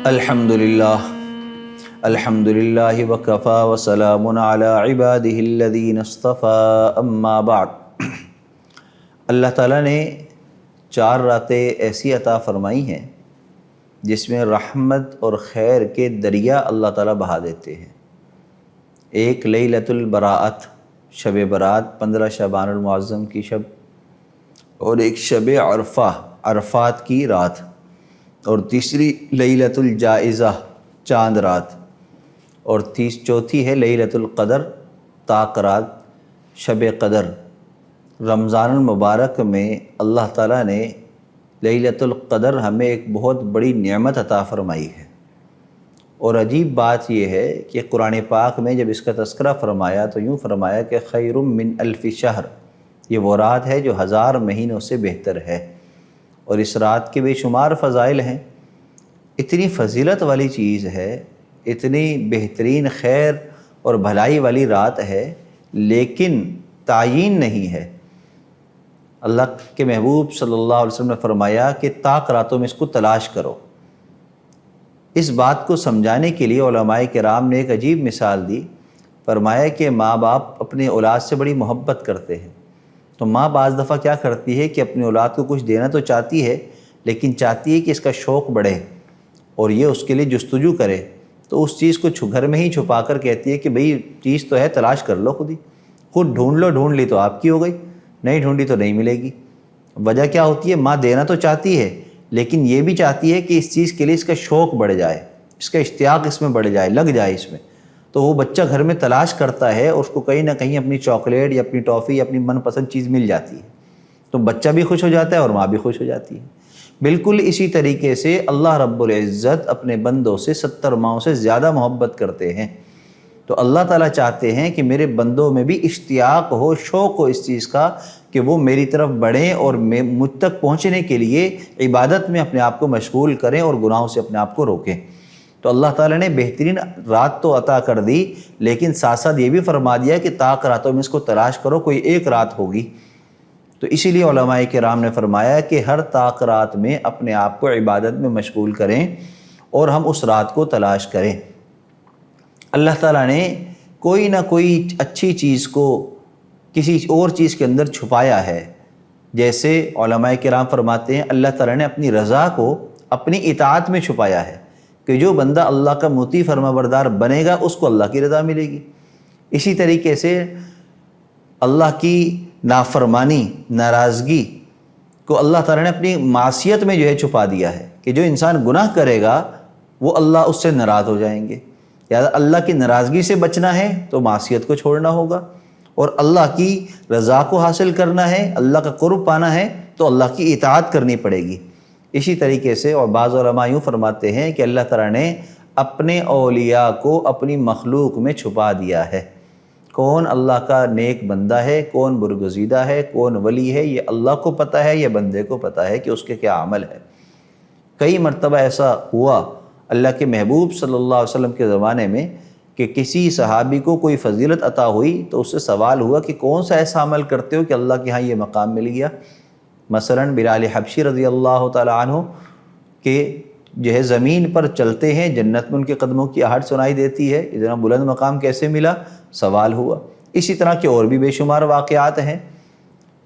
الحمدللہ الحمدللہ وکفا وسلام علی عبادہ الذین اصطفیٰ اما بعد۔ اللہ تعالیٰ نے 4 راتیں ایسی عطا فرمائی ہیں جس میں رحمت اور خیر کے دریا اللہ تعالیٰ بہا دیتے ہیں۔ ایک لیلۃ البراءت، شب برات 15 شعبان المعظم کی شب، اور ایک شب عرفہ، عرفات کی رات، اور تیسری لیلۃ الجائزہ، چاند رات، اور چوتھی ہے لیلۃ القدر، طاق رات، شب قدر۔ رمضان المبارک میں اللہ تعالیٰ نے لیلۃ القدر ہمیں ایک بہت بڑی نعمت عطا فرمائی ہے، اور عجیب بات یہ ہے کہ قرآن پاک میں جب اس کا تذکرہ فرمایا تو یوں فرمایا کہ خیر من الف شہر، یہ وہ رات ہے جو 1000 مہینوں سے بہتر ہے، اور اس رات کے بے شمار فضائل ہیں۔ اتنی فضیلت والی چیز ہے، اتنی بہترین خیر اور بھلائی والی رات ہے، لیکن تعیین نہیں ہے۔ اللہ کے محبوب صلی اللہ علیہ وسلم نے فرمایا کہ طاق راتوں میں اس کو تلاش کرو۔ اس بات کو سمجھانے کے لیے علماء کرام نے ایک عجیب مثال دی۔ فرمایا کہ ماں باپ اپنے اولاد سے بڑی محبت کرتے ہیں، تو ماں بعض دفعہ کیا کرتی ہے کہ اپنی اولاد کو کچھ دینا تو چاہتی ہے، لیکن چاہتی ہے کہ اس کا شوق بڑھے اور یہ اس کے لیے جستجو کرے، تو اس چیز کو گھر میں ہی چھپا کر کہتی ہے کہ بھئی چیز تو ہے، تلاش کر لو، خود ڈھونڈ لو، ڈھونڈ لی تو آپ کی ہو گئی، نہیں ڈھونڈی تو نہیں ملے گی۔ وجہ کیا ہوتی ہے؟ ماں دینا تو چاہتی ہے، لیکن یہ بھی چاہتی ہے کہ اس چیز کے لیے اس کا شوق بڑھ جائے، اس کا اشتیاق اس میں بڑھ جائے، لگ جائے اس میں۔ تو وہ بچہ گھر میں تلاش کرتا ہے اور اس کو کہیں نہ کہیں اپنی چاکلیٹ یا اپنی ٹافی یا اپنی من پسند چیز مل جاتی ہے، تو بچہ بھی خوش ہو جاتا ہے اور ماں بھی خوش ہو جاتی ہے۔ بالکل اسی طریقے سے اللہ رب العزت اپنے بندوں سے 70 ماؤں سے زیادہ محبت کرتے ہیں، تو اللہ تعالیٰ چاہتے ہیں کہ میرے بندوں میں بھی اشتیاق ہو، شوق ہو اس چیز کا کہ وہ میری طرف بڑھیں اور مجھ تک پہنچنے کے لیے عبادت میں اپنے آپ کو مشغول کریں اور گناہوں سے اپنے آپ کو روکیں۔ تو اللہ تعالیٰ نے بہترین رات تو عطا کر دی، لیکن ساتھ ساتھ یہ بھی فرما دیا کہ طاق راتوں میں اس کو تلاش کرو، کوئی ایک رات ہوگی۔ تو اسی لیے علماء کرام نے فرمایا کہ ہر طاق رات میں اپنے آپ کو عبادت میں مشغول کریں اور ہم اس رات کو تلاش کریں۔ اللہ تعالیٰ نے کوئی نہ کوئی اچھی چیز کو کسی اور چیز کے اندر چھپایا ہے۔ جیسے علماء کرام فرماتے ہیں اللہ تعالیٰ نے اپنی رضا کو اپنی اطاعت میں چھپایا ہے، کہ جو بندہ اللہ کا مطیع فرما بردار بنے گا اس کو اللہ کی رضا ملے گی۔ اسی طریقے سے اللہ کی نافرمانی، ناراضگی کو اللہ تعالیٰ نے اپنی معصیت میں جو ہے چھپا دیا ہے، کہ جو انسان گناہ کرے گا وہ اللہ اس سے ناراض ہو جائیں گے۔ یا اللہ کی ناراضگی سے بچنا ہے تو معصیت کو چھوڑنا ہوگا، اور اللہ کی رضا کو حاصل کرنا ہے، اللہ کا قرب پانا ہے تو اللہ کی اطاعت کرنی پڑے گی۔ اسی طریقے سے اور بعض علماء یوں فرماتے ہیں کہ اللہ تعالیٰ نے اپنے اولیاء کو اپنی مخلوق میں چھپا دیا ہے۔ کون اللہ کا نیک بندہ ہے، کون برگزیدہ ہے، کون ولی ہے، یہ اللہ کو پتہ ہے، یہ بندے کو پتہ ہے کہ اس کے کیا عمل ہے۔ کئی مرتبہ ایسا ہوا اللہ کے محبوب صلی اللہ علیہ وسلم کے زمانے میں کہ کسی صحابی کو کوئی فضیلت عطا ہوئی تو اس سے سوال ہوا کہ کون سا ایسا عمل کرتے ہو کہ اللہ کے ہاں یہ مقام مل گیا۔ مثلاً بلال حبشی رضی اللہ تعالی عنہ کہ جو ہے زمین پر چلتے ہیں، جنت میں ان کے قدموں کی آہٹ سنائی دیتی ہے، اتنا بلند مقام کیسے ملا؟ سوال ہوا۔ اسی طرح کے اور بھی بے شمار واقعات ہیں۔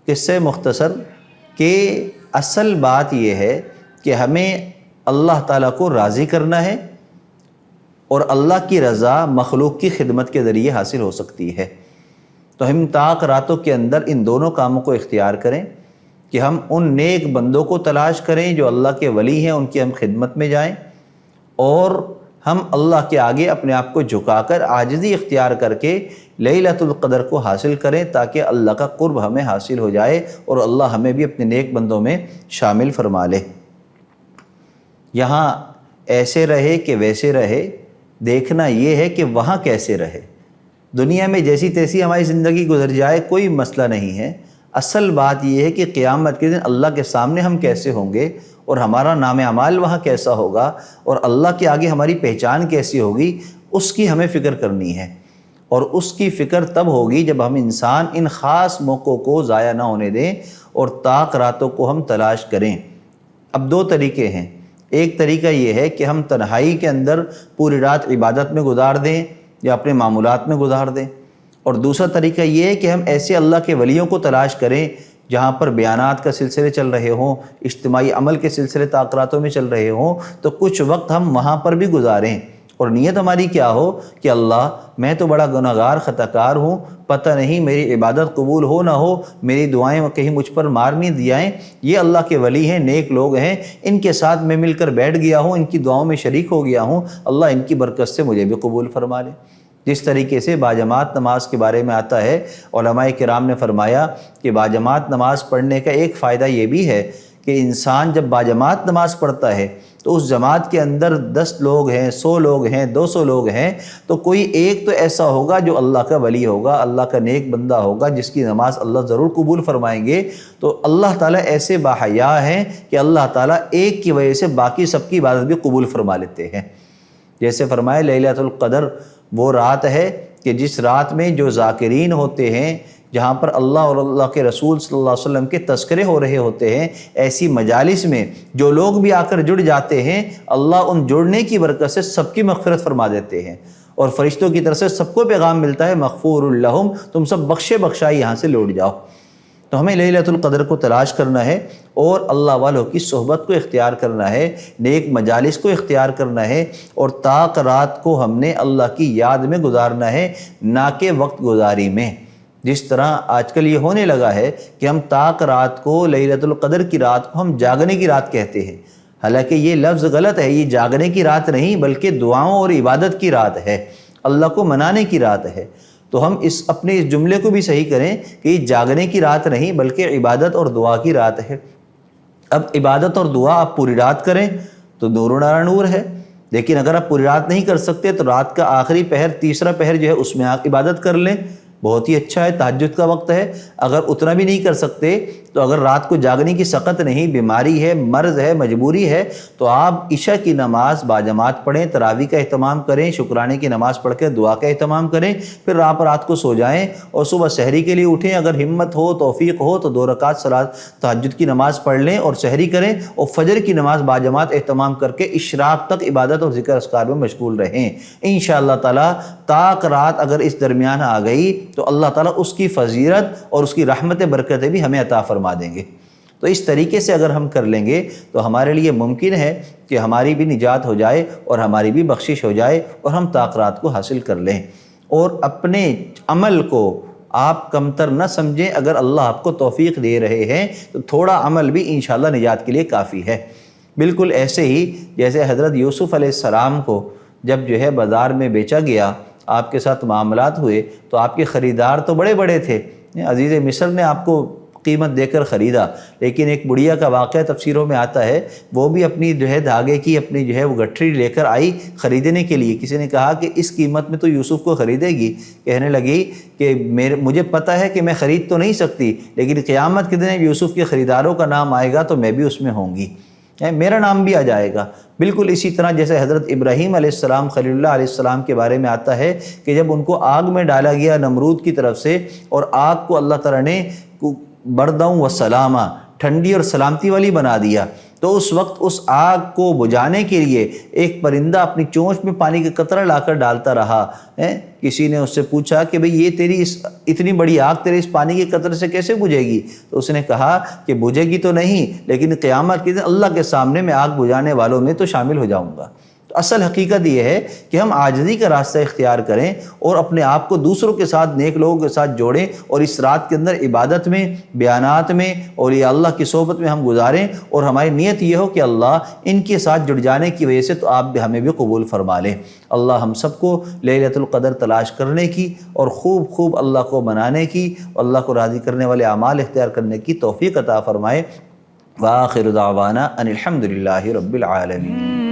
قصے مختصر کہ اصل بات یہ ہے کہ ہمیں اللہ تعالیٰ کو راضی کرنا ہے، اور اللہ کی رضا مخلوق کی خدمت کے ذریعے حاصل ہو سکتی ہے۔ تو ہم طاق راتوں کے اندر ان دونوں کاموں کو اختیار کریں کہ ہم ان نیک بندوں کو تلاش کریں جو اللہ کے ولی ہیں، ان کی ہم خدمت میں جائیں، اور ہم اللہ کے آگے اپنے آپ کو جھکا کر عاجزی اختیار کر کے لیلۃ القدر کو حاصل کریں، تاکہ اللہ کا قرب ہمیں حاصل ہو جائے اور اللہ ہمیں بھی اپنے نیک بندوں میں شامل فرما لے۔ یہاں ایسے رہے کہ ویسے رہے، دیکھنا یہ ہے کہ وہاں کیسے رہے۔ دنیا میں جیسی تیسی ہماری زندگی گزر جائے کوئی مسئلہ نہیں ہے، اصل بات یہ ہے کہ قیامت کے دن اللہ کے سامنے ہم کیسے ہوں گے، اور ہمارا نام اعمال وہاں کیسا ہوگا، اور اللہ کے آگے ہماری پہچان کیسی ہوگی، اس کی ہمیں فکر کرنی ہے۔ اور اس کی فکر تب ہوگی جب ہم انسان ان خاص موقعوں کو ضائع نہ ہونے دیں اور طاق راتوں کو ہم تلاش کریں۔ اب دو طریقے ہیں، ایک طریقہ یہ ہے کہ ہم تنہائی کے اندر پوری رات عبادت میں گزار دیں یا اپنے معمولات میں گزار دیں، اور دوسرا طریقہ یہ ہے کہ ہم ایسے اللہ کے ولیوں کو تلاش کریں جہاں پر بیانات کا سلسلے چل رہے ہوں، اجتماعی عمل کے سلسلے طاق راتوں میں چل رہے ہوں، تو کچھ وقت ہم وہاں پر بھی گزاریں، اور نیت ہماری کیا ہو کہ اللہ میں تو بڑا گناہگار خطا کار ہوں، پتہ نہیں میری عبادت قبول ہو نہ ہو، میری دعائیں کہیں مجھ پر مار نہیں دیائیں، یہ اللہ کے ولی ہیں، نیک لوگ ہیں، ان کے ساتھ میں مل کر بیٹھ گیا ہوں، ان کی دعاؤں میں شریک ہو گیا ہوں، اللہ ان کی برکت سے مجھے بھی قبول فرما لے۔ جس طریقے سے باجماعت نماز کے بارے میں آتا ہے، علماء کرام نے فرمایا کہ باجماعت نماز پڑھنے کا ایک فائدہ یہ بھی ہے کہ انسان جب باجماعت نماز پڑھتا ہے تو اس جماعت کے اندر 10 لوگ ہیں، 100 لوگ ہیں، 200 لوگ ہیں، تو کوئی ایک تو ایسا ہوگا جو اللہ کا ولی ہوگا، اللہ کا نیک بندہ ہوگا، جس کی نماز اللہ ضرور قبول فرمائیں گے۔ تو اللہ تعالیٰ ایسے باحیا ہیں کہ اللہ تعالیٰ ایک کی وجہ سے باقی سب کی عبادت بھی قبول فرما لیتے ہیں۔ جیسے فرمایا لیلۃ القدر وہ رات ہے کہ جس رات میں جو ذاکرین ہوتے ہیں، جہاں پر اللہ اور اللہ کے رسول صلی اللہ علیہ وسلم کے تذکرے ہو رہے ہوتے ہیں، ایسی مجالس میں جو لوگ بھی آ کر جڑ جاتے ہیں، اللہ ان جڑنے کی برکت سے سب کی مغفرت فرما دیتے ہیں، اور فرشتوں کی طرف سے سب کو پیغام ملتا ہے مغفور لہم، تم سب بخشے بخشائی یہاں سے لوٹ جاؤ۔ تو ہمیں لیلۃ القدر کو تلاش کرنا ہے اور اللہ والوں کی صحبت کو اختیار کرنا ہے، نیک مجالس کو اختیار کرنا ہے، اور طاق رات کو ہم نے اللہ کی یاد میں گزارنا ہے، نہ کہ وقت گزاری میں۔ جس طرح آج کل یہ ہونے لگا ہے کہ ہم طاق رات کو، لیلۃ القدر کی رات کو ہم جاگنے کی رات کہتے ہیں، حالانکہ یہ لفظ غلط ہے، یہ جاگنے کی رات نہیں بلکہ دعاؤں اور عبادت کی رات ہے، اللہ کو منانے کی رات ہے۔ تو ہم اپنے اس جملے کو بھی صحیح کریں کہ یہ جاگنے کی رات نہیں بلکہ عبادت اور دعا کی رات ہے۔ اب عبادت اور دعا آپ پوری رات کریں تو نور نارا نور ہے، لیکن اگر آپ پوری رات نہیں کر سکتے تو رات کا آخری پہر، تیسرا پہر جو ہے اس میں آپ عبادت کر لیں، بہت ہی اچھا ہے، تہجد کا وقت ہے۔ اگر اتنا بھی نہیں کر سکتے تو اگر رات کو جاگنے کی سخت نہیں، بیماری ہے، مرض ہے، مجبوری ہے، تو آپ عشاء کی نماز باجماعت پڑھیں، تراویح کا اہتمام کریں، شکرانے کی نماز پڑھ کے دعا کا اہتمام کریں، پھر آپ رات کو سو جائیں اور صبح سحری کے لیے اٹھیں، اگر ہمت ہو، توفیق ہو تو 2 رکعت صلاۃ تہجد کی نماز پڑھ لیں اور سحری کریں، اور فجر کی نماز باجماعت اہتمام کر کے اشراق تک عبادت اور ذکر اذکار میں مشغول رہیں۔ انشاءاللہ تعالیٰ طاق رات اگر اس درمیان آ گئی تو اللہ تعالیٰ اس کی فضیلت اور اس کی رحمت برکتیں بھی ہمیں عطا فرما دیں گے۔ تو اس طریقے سے اگر ہم کر لیں گے تو ہمارے لیے ممکن ہے کہ ہماری بھی نجات ہو جائے اور ہماری بھی بخشش ہو جائے اور ہم طاق رات کو حاصل کر لیں۔ اور اپنے عمل کو آپ کمتر نہ سمجھیں، اگر اللہ آپ کو توفیق دے رہے ہیں تو تھوڑا عمل بھی انشاءاللہ نجات کے لیے کافی ہے۔ بالکل ایسے ہی جیسے حضرت یوسف علیہ السلام کو جب جو ہے بازار میں بیچا گیا، آپ کے ساتھ معاملات ہوئے تو آپ کے خریدار تو بڑے بڑے تھے، عزیز مصر نے آپ کو قیمت دے کر خریدا، لیکن ایک بڑھیا کا واقعہ تفسیروں میں آتا ہے، وہ بھی اپنی جو ہے دھاگے کی اپنی جو ہے وہ گٹھری لے کر آئی خریدنے کے لیے۔ کسی نے کہا کہ اس قیمت میں تو یوسف کو خریدے گی؟ کہنے لگی کہ مجھے پتہ ہے کہ میں خرید تو نہیں سکتی، لیکن قیامت کے دن یوسف کے خریداروں کا نام آئے گا تو میں بھی اس میں ہوں گی، میرا نام بھی آ جائے گا۔ بالکل اسی طرح جیسے حضرت ابراہیم علیہ السلام، خلیل اللہ علیہ السلام کے بارے میں آتا ہے کہ جب ان کو آگ میں ڈالا گیا نمرود کی طرف سے، اور آگ کو اللہ تعالیٰ نے بردوں و سلامہ، ٹھنڈی اور سلامتی والی بنا دیا، تو اس وقت اس آگ کو بجھانے کے لیے ایک پرندہ اپنی چونچ میں پانی کا قطرہ لا کر ڈالتا رہا۔ کسی نے اس سے پوچھا کہ بھئی یہ تیری اتنی بڑی آگ تیرے اس پانی کے قطرے سے کیسے بجھے گی؟ تو اس نے کہا کہ بجھے گی تو نہیں، لیکن قیامت کے دن اللہ کے سامنے میں آگ بجھانے والوں میں تو شامل ہو جاؤں گا۔ تو اصل حقیقت یہ ہے کہ ہم عاجزی کا راستہ اختیار کریں اور اپنے آپ کو دوسروں کے ساتھ، نیک لوگوں کے ساتھ جوڑیں، اور اس رات کے اندر عبادت میں، بیانات میں، اولیاء اللہ کی صحبت میں ہم گزاریں، اور ہماری نیت یہ ہو کہ اللہ ان کے ساتھ جڑ جانے کی وجہ سے تو آپ بھی ہمیں بھی قبول فرما لیں۔ اللہ ہم سب کو لیلۃ القدر تلاش کرنے کی اور خوب خوب اللہ کو منانے کی، اللہ کو راضی کرنے والے اعمال اختیار کرنے کی توفیق عطا فرمائے۔ وآخر دعوانا ان الحمد للہ رب العالمین۔